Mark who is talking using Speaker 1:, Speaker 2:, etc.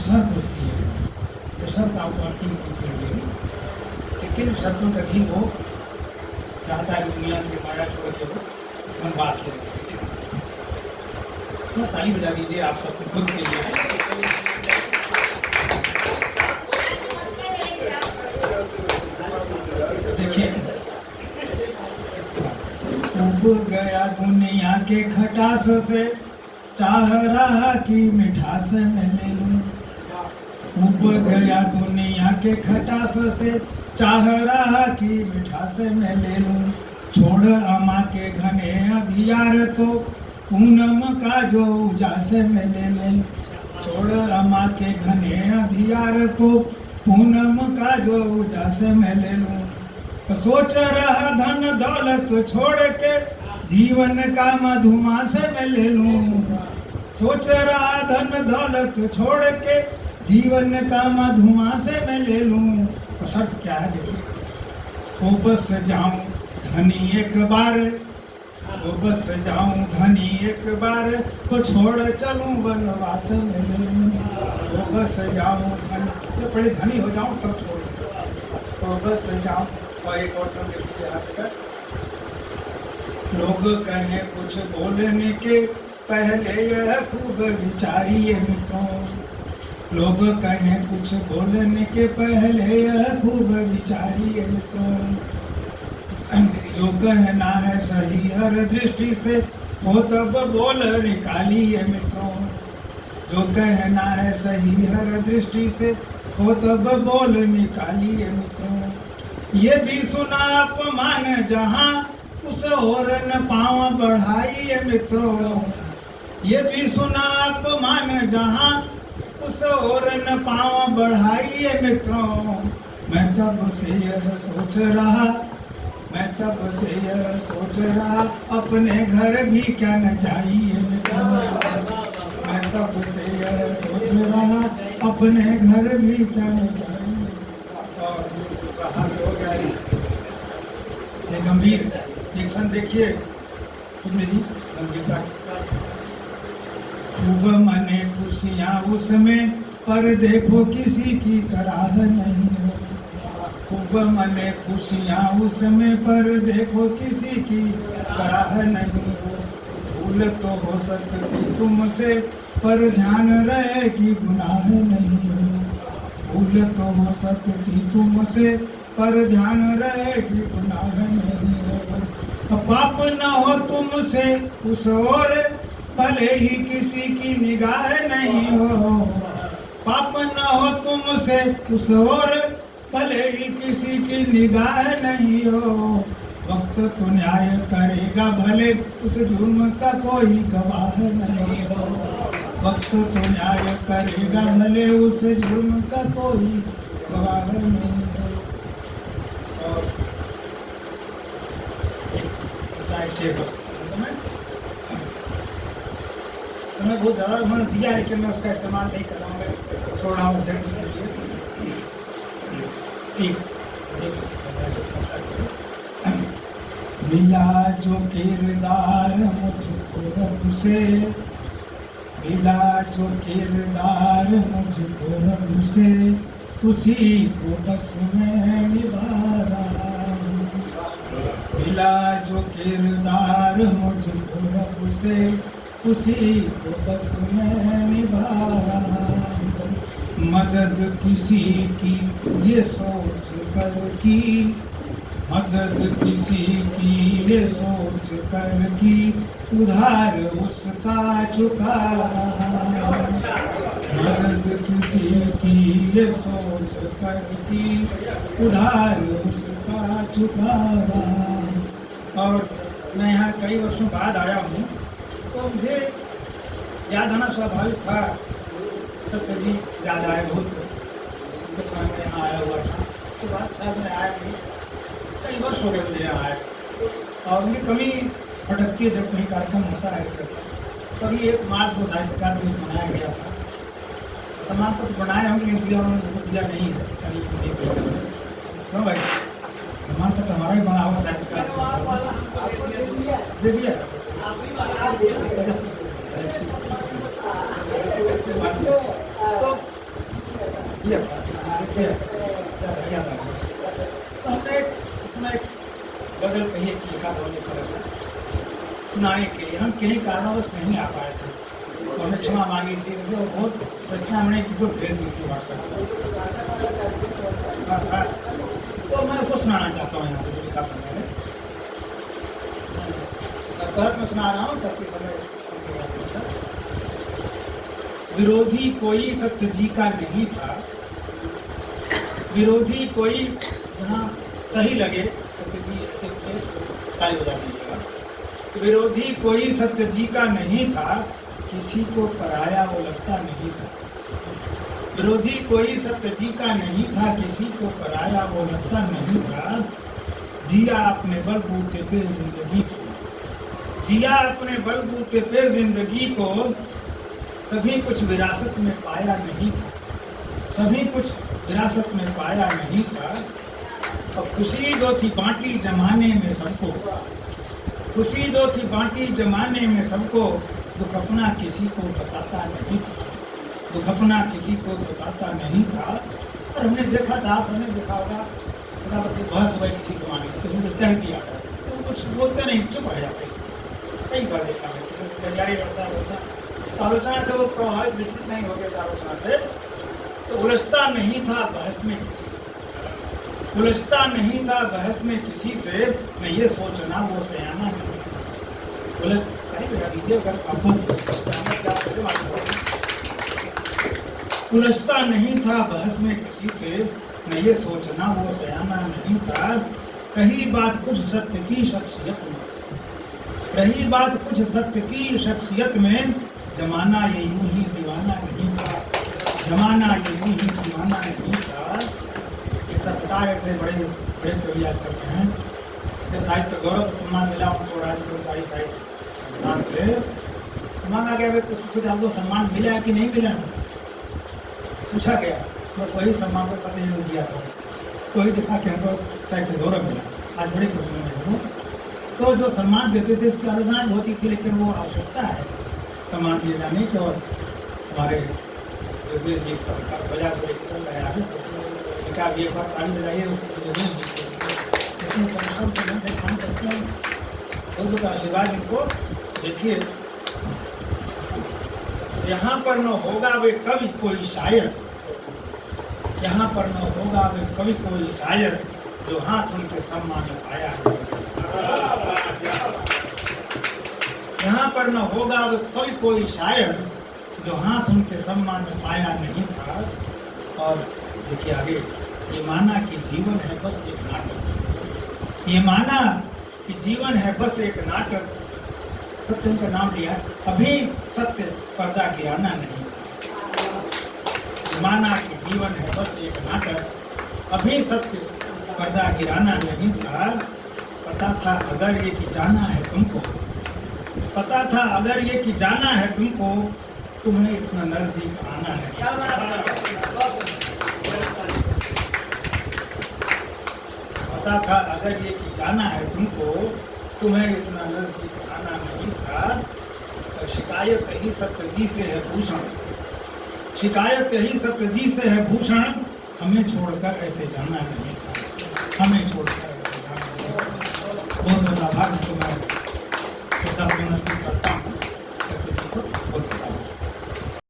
Speaker 1: शर्त उसकी है, तो शर्त आपको अंतिम रूप से मिलेगी कि किन शर्तों के अधीन वो चाहता है दुनिया की माया छोड़ के वो वनवास ले। तो ताली बजा दीजिए आप सबको खुद के लिए। देखिए, उब गया दुनिया के खटास से, चाह रहा कि मिठास में ले लूं। उब गया दुनिया के खटास से, चाह रहा कि मिठास में ले लूं। छोड़ अमा के घने अंधियार को, पूनम का जो उजास में ले लूं। छोड़ अमा के घने अंधियार को, पूनम का जो उजास में ले लूं। तो सोच रहा धन दौलत छोड़ के, जीवन का मधुमास में ले लूं। सोच रहा धन दौलत छोड़ के, जीवन का मधुमास में ले लूं। तो शर्त क्या है देखिए, तो बस जाऊं धनी एक बार, तो बस जाऊं धनी एक बार, तो छोड़ चलूं वनवास में ले लूं। तो बस जाऊं धनी, तो पहले धनी हो जाऊं तब छोड़, तो बस जाऊं। और एक और सब देखिए यहाँ से कर, लोग कहें कुछ बोलने के पहले यह खूब विचारिए मित्रों। लोग कहें कुछ बोलने के पहले यह खूब विचारिए मित्रों। जो कहना है सही हर दृष्टि से, वो तब बोल निकालिए मित्रों। जो कहना है सही हर दृष्टि से, वो तब बोल निकालिए मित्रों। ये भी सुना अपमान जहां, उस और न पाँव बढ़ाइए मित्रों। ये भी सुना अपमान जहां, उस और न पाँव बढ़ाइए मित्रों। मैं तब से यह सोच रहा, मैं तब से यह सोच रहा, अपने घर भी क्या न जाइए मित्रों। मैं तब से यह सोच रहा, अपने घर भी क्या न जाइए। और कहाँ से हो गया ये गंभीर एक्शन देखिए जी, गंभीरता। खूब मने खुशियाँ उसमें, पर देखो किसी की कराह नहीं हो। खूब मने खुशियाँ उसमें, पर देखो किसी की कराह नहीं हो। भूल तो हो सकती तुमसे, पर ध्यान रहे कि गुनाह नहीं हो। भूल तो हो सकती तुमसे, पर ध्यान रहे कि गुनाह नहीं हो। तो पाप न हो तुमसे उस ओर, भले ही किसी की निगाह नहीं हो। पाप न हो तुमसे उस ओर, भले ही किसी की निगाह नहीं हो। वक्त तो न्याय करेगा भले, उस जुर्म का कोई गवाह नहीं हो। वक्त तो न्याय करेगा भले, उस जुर्म का कोई गवाह नहीं हो। और समय बहुत ज़्यादा उन्होंने दिया है, लेकिन मैं उसका इस्तेमाल नहीं कर रहा हूँ, मैं छोड़ रहा हूँ देखने के लिए। मिला जो किरदार मुझको रब से, मिला जो किरदार मुझको रब से, उसी को बस मैं निभा रहा हूँ। मिला जो किरदार मुझको रब से, उसी को बस मैं निभा रहा हूँ। मदद किसी की ये सोच कर की, मदद किसी की ये सोच कर की, उधार उसका चुका रहा। मदद किसी की ये सोच कर की, उधार उसका चुका रहा। और मैं यहाँ कई वर्षों बाद आया हूँ, तो मुझे याद आना स्वाभाविक था। सत्य जी याद आए बहुत, उनके समय में यहाँ आया हुआ था। उसके बाद शायद मैं आया नहीं, कई वर्ष हो गए मुझे यहाँ आए। और उनकी कमी भटकती है जब कहीं कार्यक्रम होता है। कभी 1 मार्च 2 साहित्यकार दिवस मनाया गया था, सम्मान पत्र बनाए होंगे, लेकिन दिया उन्होंने दिया नहीं है। क्यों भाई, सम्मान पत्र हमारा ही बना हुआ साहित्यकार दे दिया। तो ये भैया था। तो हमने इसमें एक गजल कही एक लिखा था मुझे सर सुनाने के लिए। हम किन्हीं कारणवश नहीं आ पाए थे, तो हमने क्षमा मांगी थी। वो बहुत रचना हमने किसी भेज दी थी व्हाट्सएप। तो मैं उसको सुनाना चाहता हूँ यहाँ पे जो लिखा था मैंने। मैं सुना रहा हूँ ताकि समय। विरोधी कोई सत्य जी का नहीं था, विरोधी कोई जहाँ सही लगे सत्य जी ऐसे ताली बजा दीजिएगा। विरोधी कोई सत्य जी का नहीं था, किसी को पराया वो लगता नहीं था। विरोधी कोई सत्य जी का नहीं था, किसी को पराया वो लगता नहीं था। जिया अपने बलबूते पे जिंदगी को, जिया अपने बलबूते पे जिंदगी को, सभी कुछ विरासत में पाया नहीं था, सभी कुछ विरासत में पाया नहीं था। और खुशी जो थी बांटी जमाने में सबको, खुशी जो थी बांटी जमाने में सबको, दुख अपना किसी को बताता नहीं था, दुख अपना किसी को बताता नहीं था। और हमने देखा था, हमने देखा होगा बहस हुई किसी समाज में, किसी ने कह दिया था तो कुछ बोलते नहीं, चुप रह जाते। कई बार देखा है तैयारी वैसा वैसा, आलोचना से वो प्रभावित विचलित नहीं हो गया आलोचना से। तो उलझता नहीं था बहस में किसी से, उलझता नहीं था बहस में किसी से, मैं ये सोचना वो सयाना नहीं। उलझ बता दीजिए अगर आपको कैसे मालूम। उलझता नहीं था बहस में किसी से, मैं ये सोचना वो सयाना नहीं था। रही बात कुछ सत्य की शख्सियत में, रही बात कुछ सत्य की शख्सियत में, जमाना ये यूं ही दीवाना नहीं था, जमाना ये यूं ही दीवाना नहीं था। एक सब बता रहे थे, बड़े बड़े कवि आज करते हैं, जब साहित्य गौरव सम्मान मिला उनको राजकोटारी साहित्य से मांगा गया भाई कुछ आपको सम्मान मिला है कि नहीं मिला है, पूछा गया तो वही सम्मान को सभी ने दिया था। तो ही देखा कि हमको साहित्य गौरव मिला। आज बड़ी खुशी में हूँ। तो जो सम्मान देते थे उसकी आलोचना होती थी, लेकिन वो आवश्यकता है सम्मान दिए जाने की। और हमारे योगेश जी का बजा को चल रहा है आगे, तो एक बार ताली बजाइए उसको योगेश जी को परिश्रम से काम करते हैं, बहुत आशीर्वाद इनको। देखिए यहाँ पर न होगा वे कवि कोई शायर, यहाँ पर न होगा वे कवि कोई शायर, जो हाथ उनके सम्मान में पाया है। यहाँ पर न होगा वे कवि कोई शायर, जो हाथ उनके सम्मान में पाया नहीं था। और देखिए आगे, ये माना कि जीवन है बस एक नाटक, ये माना कि जीवन है बस एक नाटक, सत्य उनका नाम लिया, अभी सत्य पर्दा गिराना नहीं। माना कि जीवन है बस एक नाटक, अभी सत्य पर्दा गिराना नहीं था। पता था अगर ये कि जाना है तुमको, पता था अगर ये कि जाना है तुमको, तुम्हें इतना नजदीक आना नहीं। पता था अगर ये कि जाना है तुमको, तुम्हें इतना नजदीक आना नहीं था। और शिकायत ही सत्य जी से है भूषण, शिकायत ही सत्य जी से है भूषण, हमें छोड़कर ऐसे जाना नहीं था, हमें छोड़कर ऐसे जाना नहीं था। बहुत बहुत आभार।